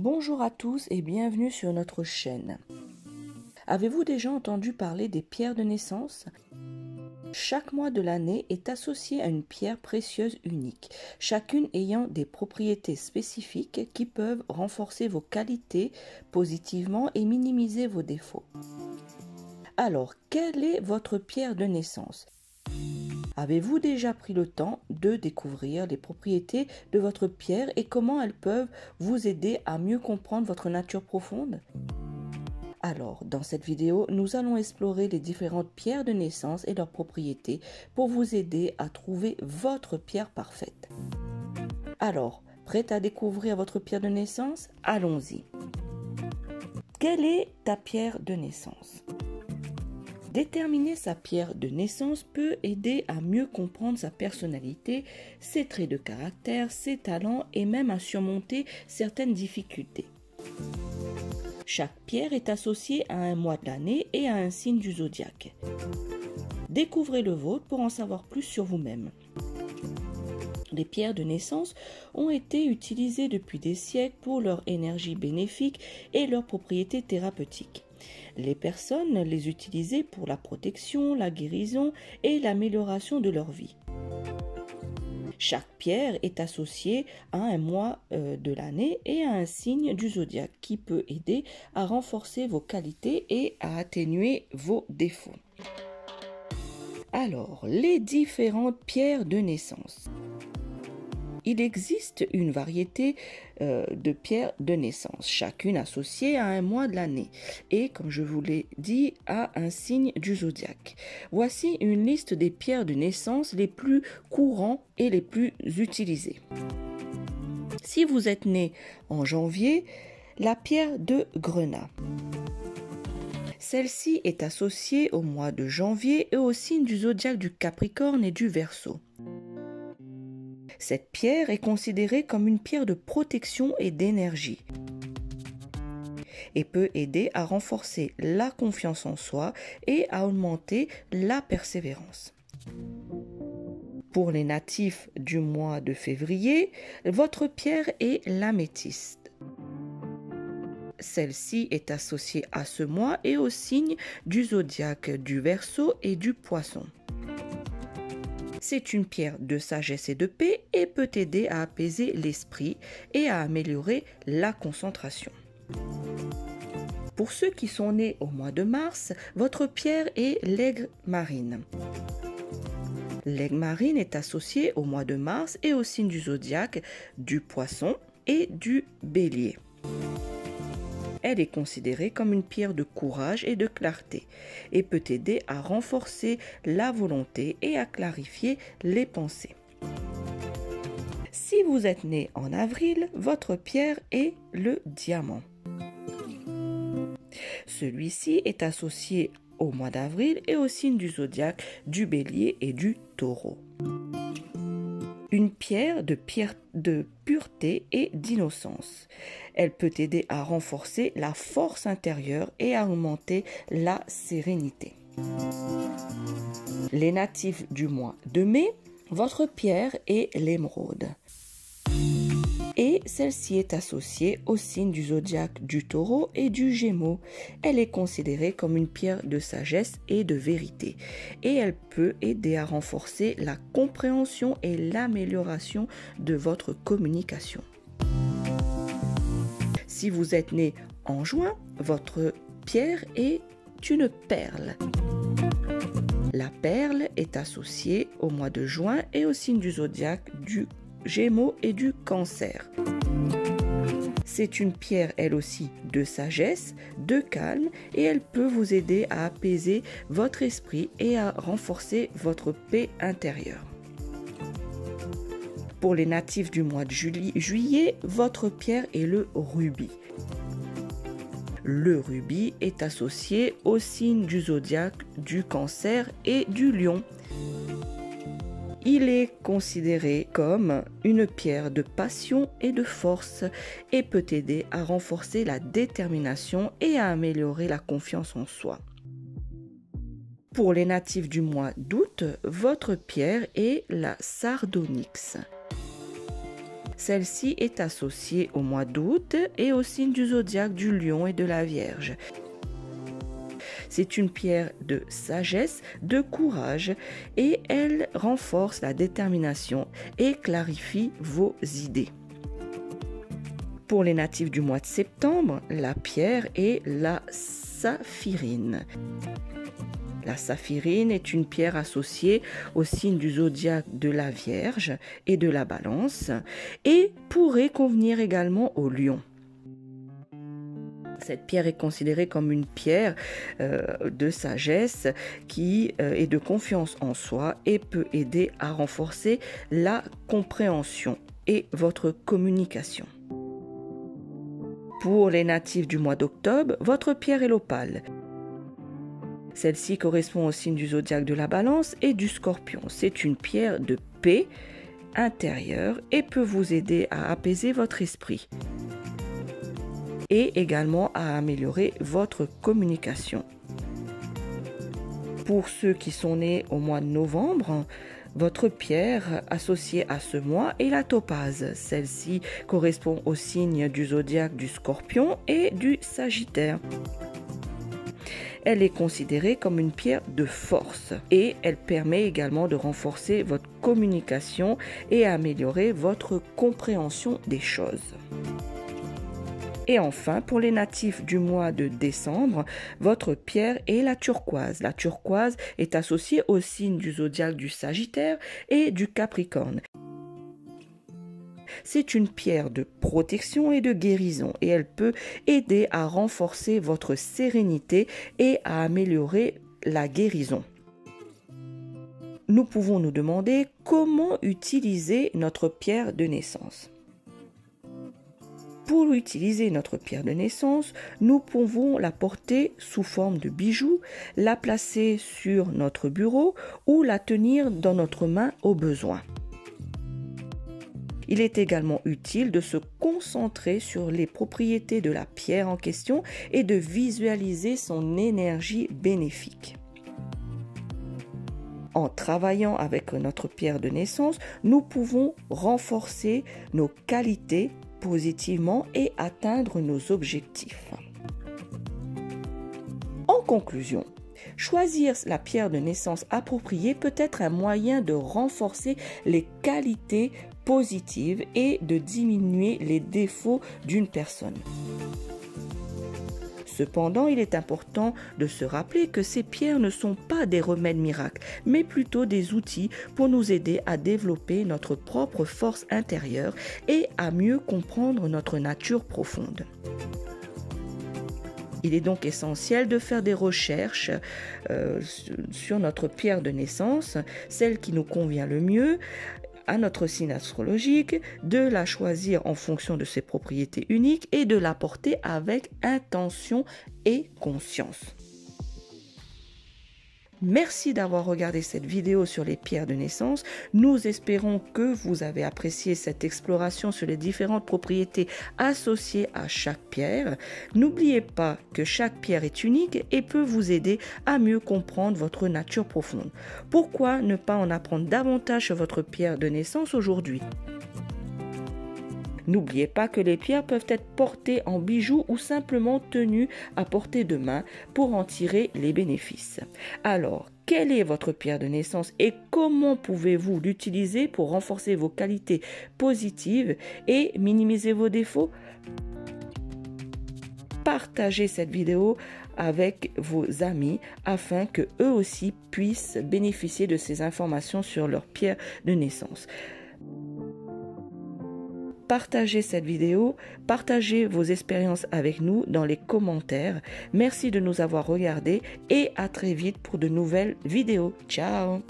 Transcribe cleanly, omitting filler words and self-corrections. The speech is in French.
Bonjour à tous et bienvenue sur notre chaîne. Avez-vous déjà entendu parler des pierres de naissance? Chaque mois de l'année est associé à une pierre précieuse unique, chacune ayant des propriétés spécifiques qui peuvent renforcer vos qualités positivement et minimiser vos défauts. Alors, quelle est votre pierre de naissance? Avez-vous déjà pris le temps de découvrir les propriétés de votre pierre et comment elles peuvent vous aider à mieux comprendre votre nature profonde? Alors, dans cette vidéo, nous allons explorer les différentes pierres de naissance et leurs propriétés pour vous aider à trouver votre pierre parfaite. Alors, prête à découvrir votre pierre de naissance? Allons-y. Quelle est ta pierre de naissance? Déterminer sa pierre de naissance peut aider à mieux comprendre sa personnalité, ses traits de caractère, ses talents et même à surmonter certaines difficultés. Chaque pierre est associée à un mois de l'année et à un signe du zodiaque. Découvrez le vôtre pour en savoir plus sur vous-même. Les pierres de naissance ont été utilisées depuis des siècles pour leur énergie bénéfique et leurs propriétés thérapeutiques. Les personnes les utilisaient pour la protection, la guérison et l'amélioration de leur vie. Chaque pierre est associée à un mois de l'année et à un signe du zodiaque qui peut aider à renforcer vos qualités et à atténuer vos défauts. Alors, les différentes pierres de naissance. Il existe une variété de pierres de naissance, chacune associée à un mois de l'année et, comme je vous l'ai dit, à un signe du zodiaque. Voici une liste des pierres de naissance les plus courants et les plus utilisées. Si vous êtes né en janvier, la pierre de grenat. Celle-ci est associée au mois de janvier et au signe du zodiaque du Capricorne et du Verseau. Cette pierre est considérée comme une pierre de protection et d'énergie et peut aider à renforcer la confiance en soi et à augmenter la persévérance. Pour les natifs du mois de février, votre pierre est l'améthyste. Celle-ci est associée à ce mois et au signe du zodiaque du Verseau et du Poisson. C'est une pierre de sagesse et de paix et peut aider à apaiser l'esprit et à améliorer la concentration. Pour ceux qui sont nés au mois de mars, votre pierre est l'aigle marine. L'aigle marine est associée au mois de mars et au signe du zodiaque du Poisson et du Bélier. Elle est considérée comme une pierre de courage et de clarté et peut aider à renforcer la volonté et à clarifier les pensées. Si vous êtes né en avril, votre pierre est le diamant. Celui-ci est associé au mois d'avril et au signe du zodiaque du Bélier et du Taureau. Une pierre de pureté et d'innocence. Elle peut aider à renforcer la force intérieure et à augmenter la sérénité. Les natifs du mois de mai, votre pierre est l'émeraude. Et celle-ci est associée au signe du zodiaque du Taureau et du Gémeaux. Elle est considérée comme une pierre de sagesse et de vérité et elle peut aider à renforcer la compréhension et l'amélioration de votre communication. Si vous êtes né en juin, votre pierre est une perle. La perle est associée au mois de juin et au signe du zodiaque du Gémeaux et du Cancer. C'est une pierre, elle aussi, de sagesse, de calme et elle peut vous aider à apaiser votre esprit et à renforcer votre paix intérieure. Pour les natifs du mois de juillet, votre pierre est le rubis. Le rubis est associé au signe du zodiaque du Cancer et du Lion. Il est considéré comme une pierre de passion et de force et peut aider à renforcer la détermination et à améliorer la confiance en soi. Pour les natifs du mois d'août, votre pierre est la sardonyx. Celle-ci est associée au mois d'août et au signe du zodiaque du Lion et de la Vierge. C'est une pierre de sagesse, de courage et elle renforce la détermination et clarifie vos idées. Pour les natifs du mois de septembre, la pierre est la saphirine. La saphirine est une pierre associée au signe du zodiaque de la Vierge et de la Balance et pourrait convenir également au Lion. Cette pierre est considérée comme une pierre de sagesse qui est de confiance en soi et peut aider à renforcer la compréhension et votre communication. Pour les natifs du mois d'octobre, votre pierre est l'opale. Celle-ci correspond au signe du zodiaque de la Balance et du Scorpion. C'est une pierre de paix intérieure et peut vous aider à apaiser votre esprit et également à améliorer votre communication. Pour ceux qui sont nés au mois de novembre, votre pierre associée à ce mois est la topaze. Celle-ci correspond au signe du zodiaque du Scorpion et du Sagittaire. Elle est considérée comme une pierre de force et elle permet également de renforcer votre communication et améliorer votre compréhension des choses. Et enfin, pour les natifs du mois de décembre, votre pierre est la turquoise. La turquoise est associée au signe du zodiaque du Sagittaire et du Capricorne. C'est une pierre de protection et de guérison et elle peut aider à renforcer votre sérénité et à améliorer la guérison. Nous pouvons nous demander comment utiliser notre pierre de naissance. Pour utiliser notre pierre de naissance, nous pouvons la porter sous forme de bijou, la placer sur notre bureau ou la tenir dans notre main au besoin. Il est également utile de se concentrer sur les propriétés de la pierre en question et de visualiser son énergie bénéfique. En travaillant avec notre pierre de naissance, nous pouvons renforcer nos qualités positivement et atteindre nos objectifs. En conclusion, choisir la pierre de naissance appropriée peut être un moyen de renforcer les qualités positives et de diminuer les défauts d'une personne. Cependant, il est important de se rappeler que ces pierres ne sont pas des remèdes miracles, mais plutôt des outils pour nous aider à développer notre propre force intérieure et à mieux comprendre notre nature profonde. Il est donc essentiel de faire des recherches sur notre pierre de naissance, celle qui nous convient le mieux, à notre signe astrologique, de la choisir en fonction de ses propriétés uniques et de la porter avec intention et conscience. Merci d'avoir regardé cette vidéo sur les pierres de naissance. Nous espérons que vous avez apprécié cette exploration sur les différentes propriétés associées à chaque pierre. N'oubliez pas que chaque pierre est unique et peut vous aider à mieux comprendre votre nature profonde. Pourquoi ne pas en apprendre davantage sur votre pierre de naissance aujourd'hui ? N'oubliez pas que les pierres peuvent être portées en bijoux ou simplement tenues à portée de main pour en tirer les bénéfices. Alors, quelle est votre pierre de naissance et comment pouvez-vous l'utiliser pour renforcer vos qualités positives et minimiser vos défauts ? Partagez cette vidéo avec vos amis afin que eux aussi puissent bénéficier de ces informations sur leur pierre de naissance. Partagez cette vidéo, partagez vos expériences avec nous dans les commentaires. Merci de nous avoir regardés et à très vite pour de nouvelles vidéos. Ciao!